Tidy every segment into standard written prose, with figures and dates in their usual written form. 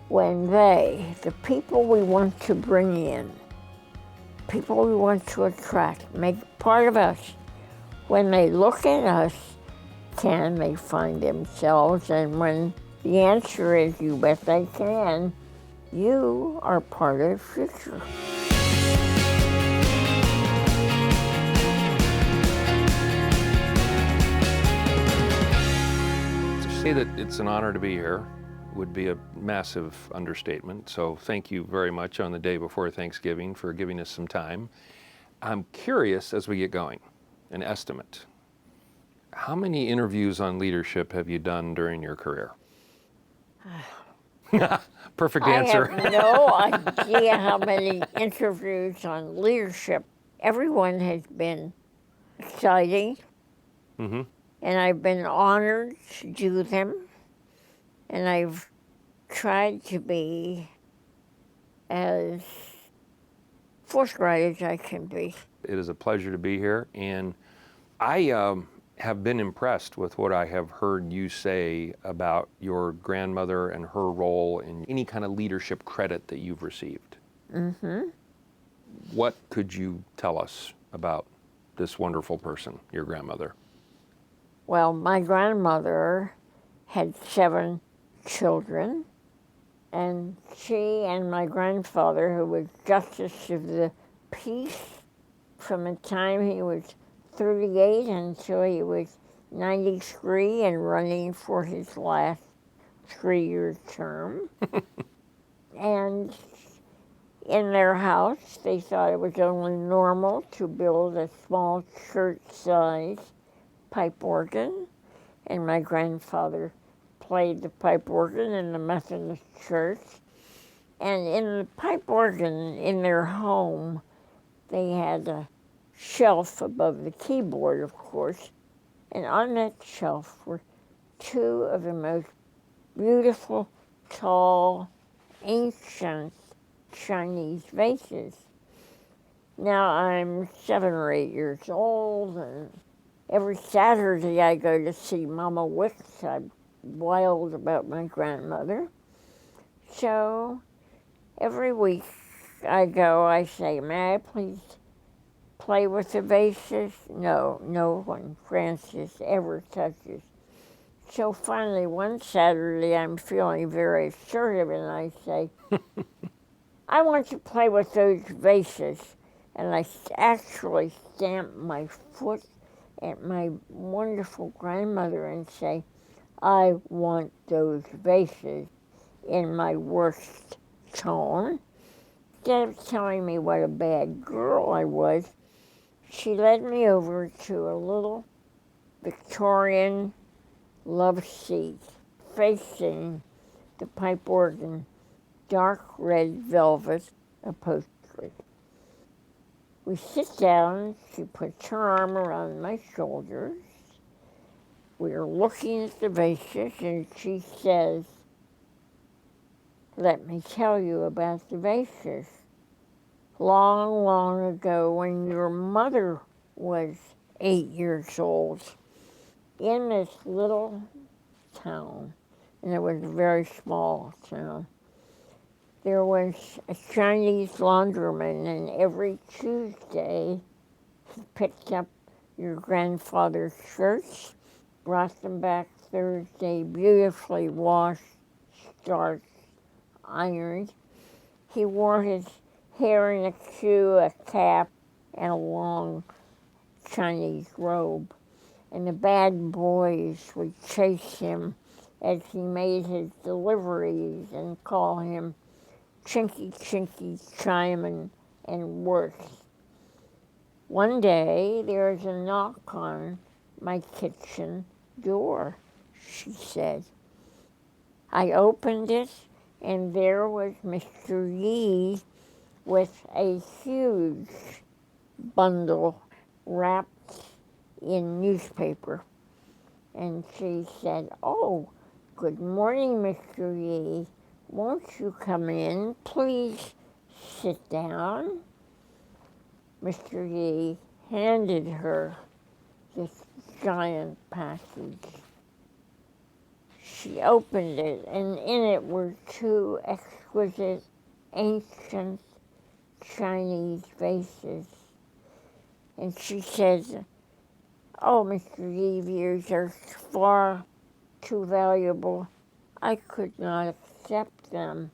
when the people we want to bring in, people we want to attract, make part of us, when they look at us, can they find themselves? And when the answer is you bet they can, you are part of the future. To say that it's an honor to be here would be a massive understatement. So thank you very much on the day before Thanksgiving for giving us some time. I'm curious as we get going, an estimate. How many interviews on leadership have you done during your career? Perfect answer. I have no idea how many interviews on leadership. Everyone has been exciting, Mm-hmm. and I've been honored to do them, and I've tried to be as forthright as I can be. It is a pleasure to be here, and I have been impressed with what I have heard you say about your grandmother and her role in any kind of leadership credit that you've received. Mm-hmm. What could you tell us about this wonderful person, your grandmother? Well, my grandmother had 7 children, and she and my grandfather, who was Justice of the Peace from the time he was 38 until he was 93 and running for his last 3-year term. And in their house, they thought it was only normal to build a small church-sized pipe organ, and my grandfather played the pipe organ in the Methodist church. And in the pipe organ in their home, they had a shelf above the keyboard, of course, and on that shelf were 2 of the most beautiful, tall, ancient Chinese vases. Now I'm 7 or 8 years old, and every Saturday I go to see Mama Wicks. I'm wild about my grandmother. So every week I go, I say, may I please play with the vases? No, no one, Frances, ever touches. So finally, one Saturday, I'm feeling very assertive, and I say, I want to play with those vases. And I actually stamp my foot at my wonderful grandmother and say, I want those vases, in my worst tone. Instead of telling me what a bad girl I was, she led me over to a little Victorian love seat facing the pipe organ, dark red velvet upholstery. We sit down, she puts her arm around my shoulders. We are looking at the vases, and she says, let me tell you about the vases. Long, long ago, when your mother was 8 years old, in this little town, and it was a very small town, there was a Chinese laundroman, and every Tuesday he picked up your grandfather's shirts, brought them back Thursday, beautifully washed, starched, ironed. He wore his hair in a queue, a cap, and a long Chinese robe. And the bad boys would chase him as he made his deliveries and call him Chinky Chinky Chinaman and worse. One day there was a knock on my kitchen door, she said. I opened it, and there was Mr. Yi with a huge bundle wrapped in newspaper. And she said, oh, good morning, Mr. Yi. Won't you come in? Please sit down. Mr. Yi handed her this giant package. she opened it, and in it were two exquisite, ancient Chinese vases. And she said, "Oh, Mr. Yee, are far too valuable. I could not accept them.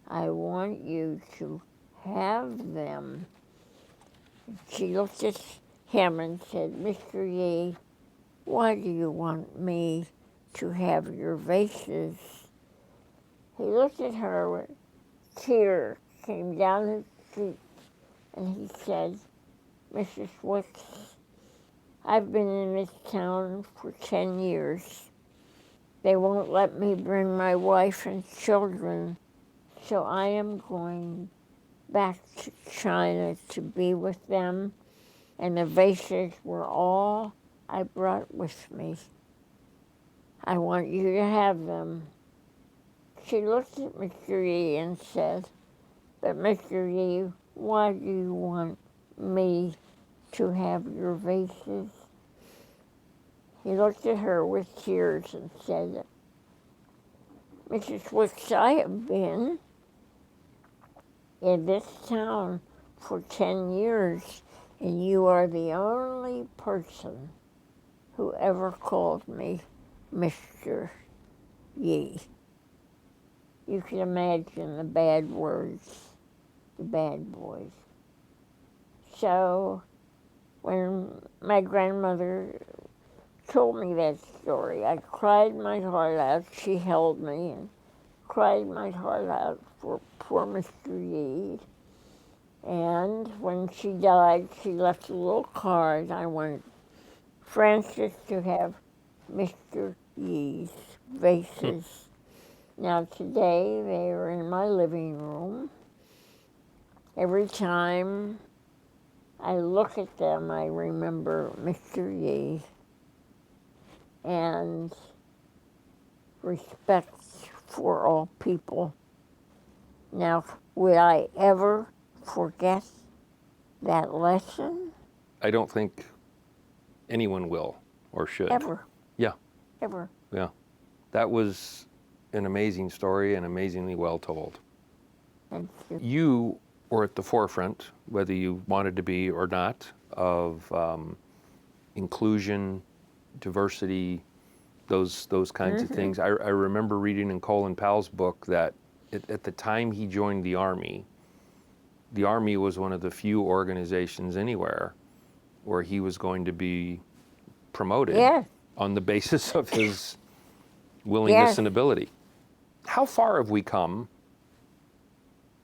I want you to have them." She looked at him and said, "Mr. Yee, why do you want me to have your vases?" He looked at her with tears came down his cheek, and he said, "Mrs. Wicks, I've been in this town for 10 years. They won't let me bring my wife and children, so I am going back to China to be with them, and the vases were all I brought with me. I want you to have them." She looked at Mr. Yee and said, "But Mr. Yee, why do you want me to have your vases?" He looked at her with tears and said, "Mrs. Wicks, I have been in this town for 10 years, and you are the only person who ever called me Mr. Yee." You can imagine the bad words, the bad boys. So when my grandmother told me that story, I cried my heart out. She held me and cried my heart out for poor Mr. Yee. And when she died, she left a little card. I wanted Frances to have Mr. Yee's vases. Now today they are in my living room. Every time I look at them, I remember Mr. Yee and respect for all people. Now, would I ever forget that lesson? I don't think anyone will or should. Ever. Yeah. Ever. Yeah. That was an amazing story and amazingly well told. Thank you. You were at the forefront, whether you wanted to be or not, of inclusion, diversity, those kinds of things. I remember reading in Colin Powell's book that at the time he joined the Army was one of the few organizations anywhere where he was going to be promoted on the basis of his willingness and ability. How far have we come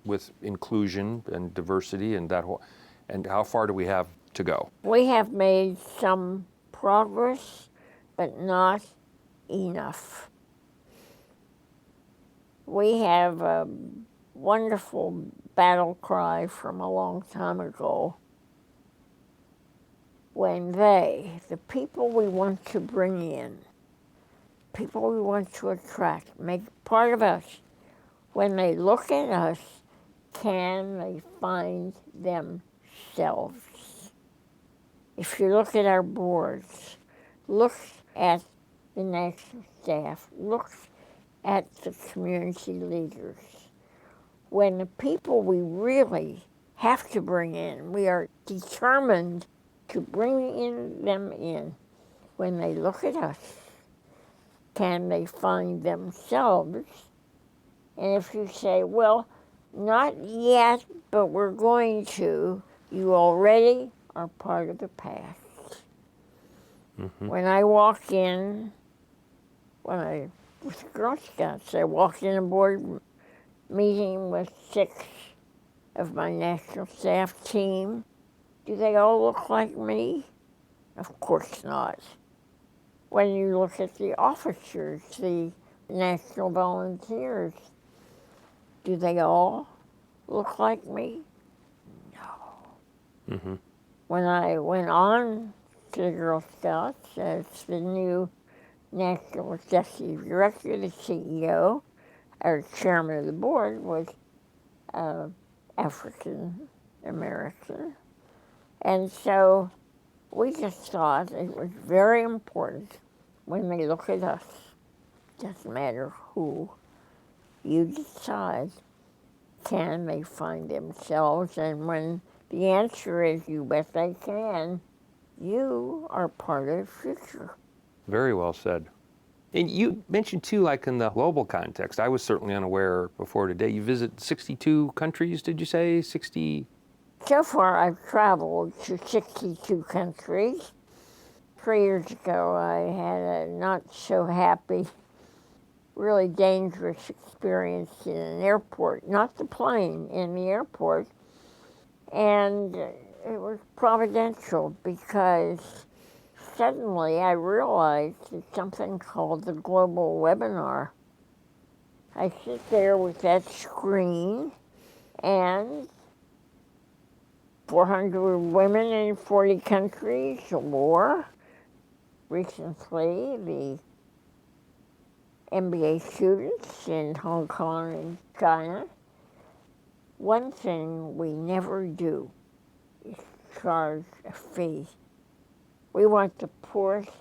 with inclusion and diversity and that whole, and how far do we have to go? We have made some progress, but not enough. We have a wonderful battle cry from a long time ago when the people we want to bring in, people we want to attract, make part of us, when they look at us, can they find themselves? If you look at our boards, look at the national staff, look at the community leaders. When the people we really have to bring in, we are determined to bring them in. When they look at us, can they find themselves? And if you say, "Well, not yet, but we're going to," you already are part of the past. When I walk in, when I was Girl Scouts, I walked in a board meeting with 6 of my national staff team. Do they all look like me? Of course not. When you look at the officers, the national volunteers, do they all look like me? No. When I went on to the Girl Scouts as the new national executive director, the CEO, or chairman of the board was African American. And so we just thought it was very important when they look at us Doesn't matter who. You decide, can they find themselves? And when the answer is you bet they can, you are part of the future. Very well said. And you mentioned too, like in the global context, I was certainly unaware before today. You visit 62 countries, did you say? 60? So far, I've traveled to 62 countries. 3 years ago, I had a not so happy, really dangerous experience in an airport, not the plane, in the airport. And it was providential because suddenly I realized it's something called the global webinar. I sit there with that screen and 400 women in 40 countries or more. Recently, the MBA students in Hong Kong and China. One thing we never do is charge a fee. We want the poorest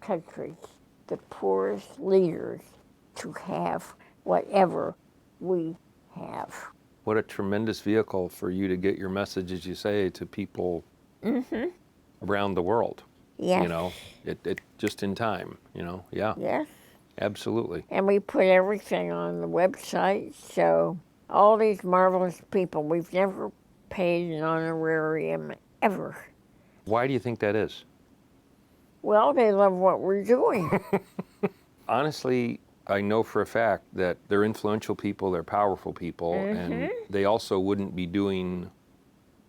countries, the poorest leaders to have whatever we have. What a tremendous vehicle for you to get your message, as you say, to people around the world. Yes. You know, it just in time, you know, yeah. Yes. Absolutely. And we put everything on the website, so all these marvelous people, we've never paid an honorarium ever. Why do you think that is? Well, they love what we're doing. Honestly, I know for a fact that they're influential people, they're powerful people, and they also wouldn't be doing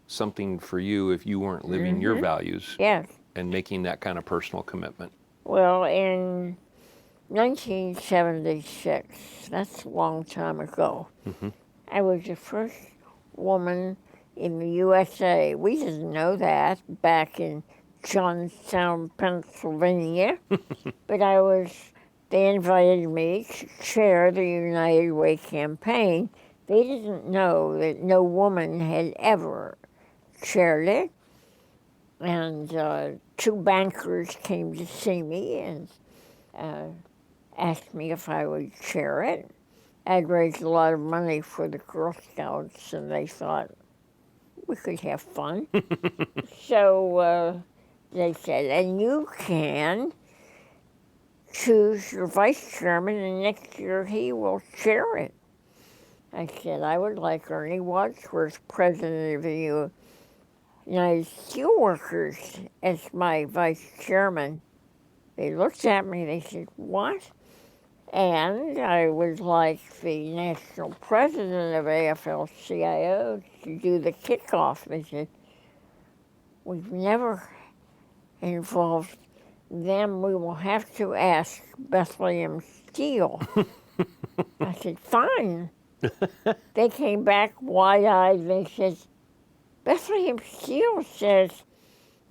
something for you if you weren't living your values Yes. and making that kind of personal commitment. Well, in 1976, that's a long time ago, I was the first woman in the USA. We didn't know that back in Johnstown, Pennsylvania, but they invited me to chair the United Way campaign. They didn't know that no woman had ever chaired it. And two bankers came to see me and asked me if I would chair it. I'd raised a lot of money for the Girl Scouts, and they thought we could have fun. So they said, and you can choose your vice chairman, and next year he will chair it. I said, I would like Ernie Wadsworth, president of the United Steelworkers, as my vice chairman. They looked at me, they said, what? And I would like the national president of AFL-CIO to do the kickoff. They said, we've never involved them. We will have to ask Bethlehem Steel. I said, fine. They came back wide-eyed. They said, Bethlehem Steel says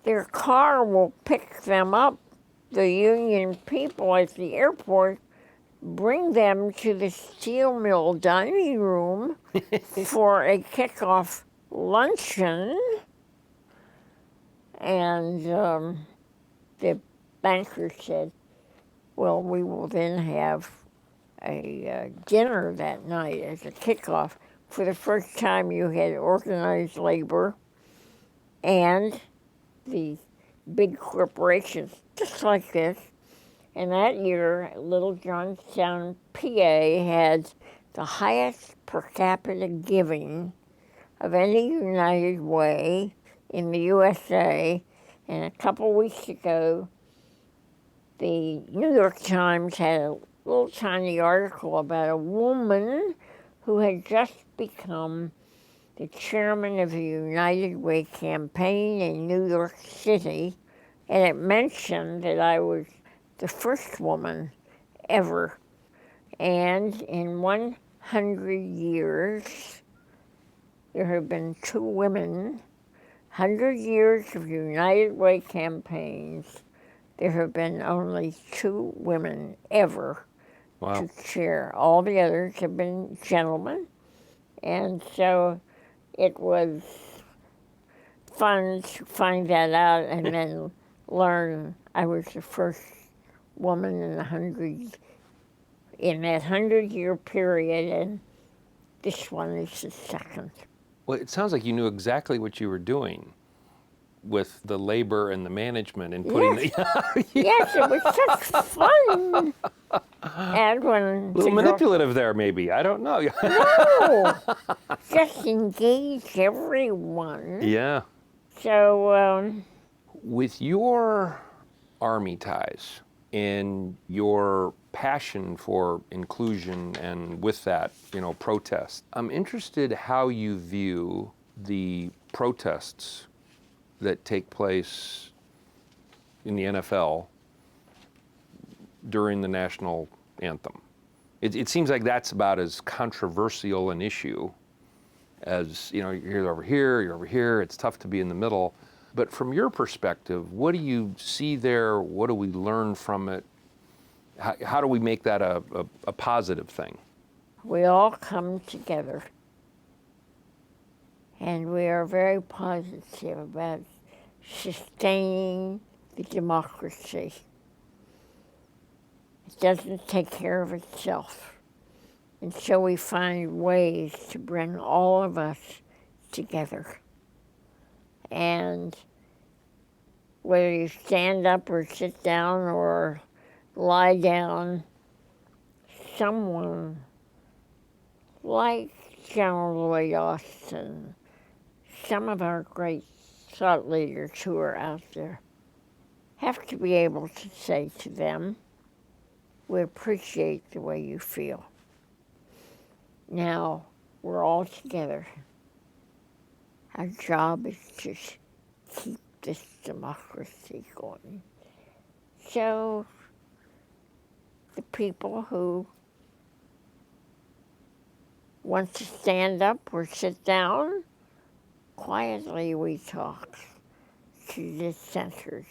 their car will pick them up, the union people at the airport, bring them to the steel mill dining room for a kickoff luncheon. And the banker said, well, we will then have a dinner that night as a kickoff. For the first time, you had organized labor and the big corporations, just like this. And that year, Little Johnstown, PA had the highest per capita giving of any United Way in the USA. And a couple weeks ago, the New York Times had a little tiny article about a woman who had just become the chairman of the United Way campaign in New York City. And it mentioned that I was the first woman ever. And in 100 years, there have been two women. 100 years of United Way campaigns, there have been only two women ever to chair. All the others have been gentlemen. And so it was fun to find that out and then learn I was the first woman in 100 in that 100-year period, and this one is the second. Well, it sounds like you knew exactly what you were doing with the labor and the management and putting Yes. the Yes, it was such fun. And when a little manipulative there, maybe. I don't know. no, just engage everyone. Yeah. So, With your Army ties and your passion for inclusion and with that, protest, I'm interested how you view the protests that take place in the NFL during the national anthem. It seems like that's about as controversial an issue as, you're over here, you're over here, it's tough to be in the middle. But from your perspective, what do you see there? What do we learn from it? How do we make that a positive thing? we all come together, and we are very positive about sustaining the democracy. It doesn't take care of itself. And so we find ways to bring all of us together. And whether you stand up or sit down or lie down, someone like General Lloyd Austin, some of our great thought leaders who are out there, have to be able to say to them, we appreciate the way you feel. Now, we're all together. Our job is to keep this democracy going. So, the people who want to stand up or sit down, quietly we talk to dissenters.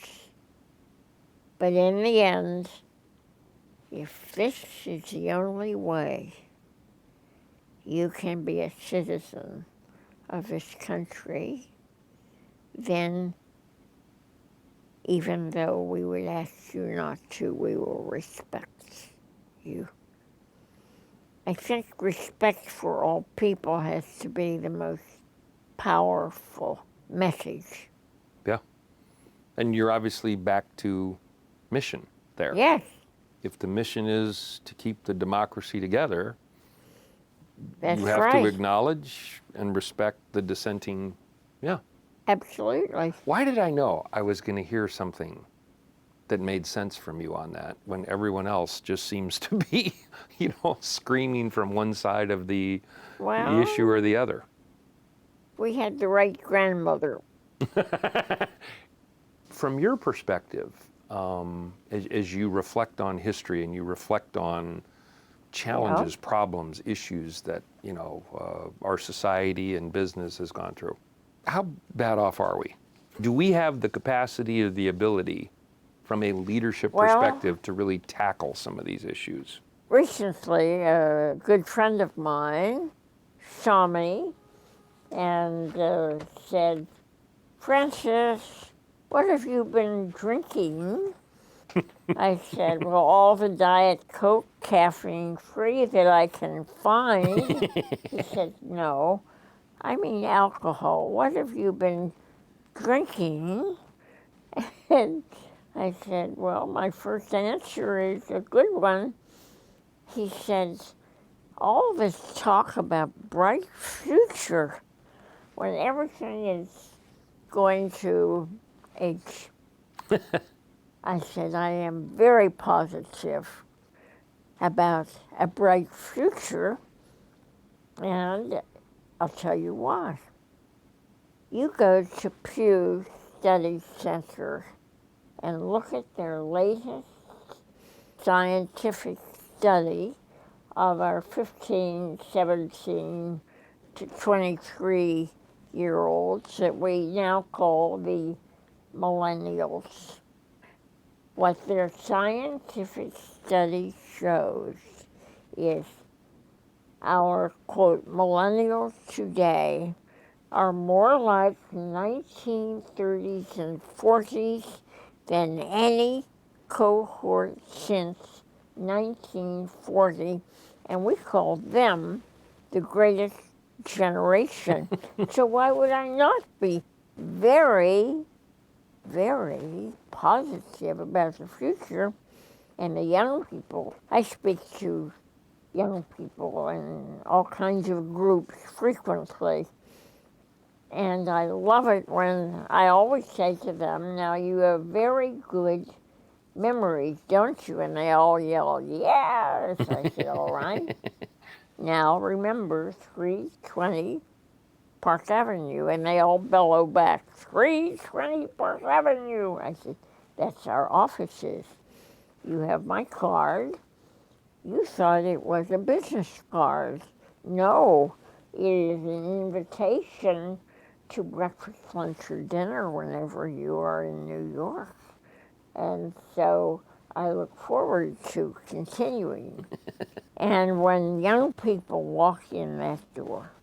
But in the end, if this is the only way you can be a citizen of this country, then even though we would ask you not to, we will respect you. I think respect for all people has to be the most powerful message. Yeah. And you're obviously back to mission there. Yes, If the mission is to keep the democracy together, that's you have right. to acknowledge and respect the dissenting. Yeah. Absolutely. Why did I know I was going to hear something that made sense from you on that when everyone else just seems to be, screaming from one side of the Well, issue or the other? we had the right grandmother. From your perspective, as you reflect on history and you reflect on challenges, problems, issues that our society and business has gone through, how bad off are we? Do we have the capacity or the ability, from a leadership perspective, to really tackle some of these issues? Recently, a good friend of mine saw me and said, Frances, what have you been drinking? I said, well, all the Diet Coke, caffeine-free that I can find. He said, no, I mean alcohol. What have you been drinking? And I said, well, my first answer is a good one. He said, all this talk about bright future when everything is going to H. I said, I am very positive about a bright future, and I'll tell you why. You go to Pew Study Center and look at their latest scientific study of our 15, 17 to 23-year-olds that we now call the millennials. What their scientific study shows is our, quote, millennials today are more like 1930s and 40s than any cohort since 1940, and we called them the greatest generation. So why would I not be very, very positive about the future and the young people? I speak to young people in all kinds of groups frequently. And I love it when I always say to them, now you have very good memories, don't you? And they all yell, yes. I said, all right. Now remember 320 Park Avenue. And they all bellow back, 320 Park Avenue. I said, that's our offices. You have my card. You thought it was a business card. No, it is an invitation to breakfast, lunch, or dinner whenever you are in New York. And so I look forward to continuing. And when young people walk in that door,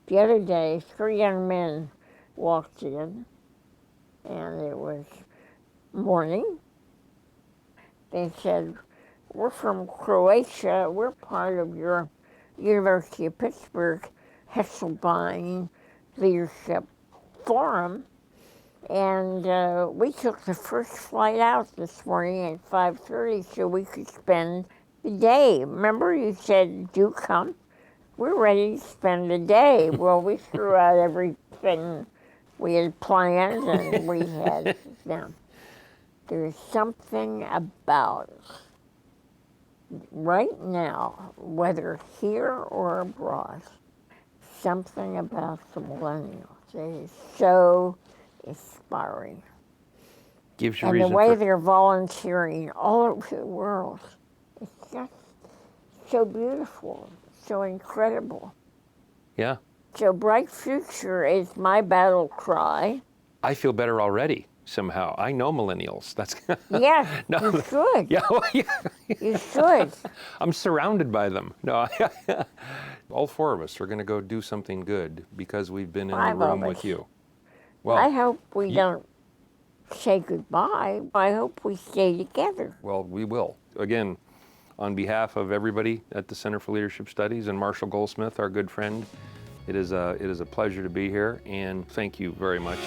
the other day, 3 young men walked in, and it was morning. They said, we're from Croatia. We're part of your University of Pittsburgh Hesselbein Leadership Forum. And we took the first flight out this morning at 5:30 so we could spend the day. Remember you said, do come? We're ready to spend the day. Well, we threw out everything we had planned and we had them. There's something about right now, whether here or abroad, something about the millennials. It is so inspiring. Gives you And the reason way for... they're volunteering all over the world, it's just so beautiful, so incredible. Yeah. So bright future is my battle cry. I feel better already somehow. I know millennials. That's Yes, no, you should. Yeah, well, yeah. You should. I'm surrounded by them. No, all 4 of us are going to go do something good because we've been in 5 the room of with us. you. I hope we don't say goodbye. I hope we stay together. Well, we will. Again, on behalf of everybody at the Center for Leadership Studies and Marshall Goldsmith, our good friend, it is a pleasure to be here, and thank you very much.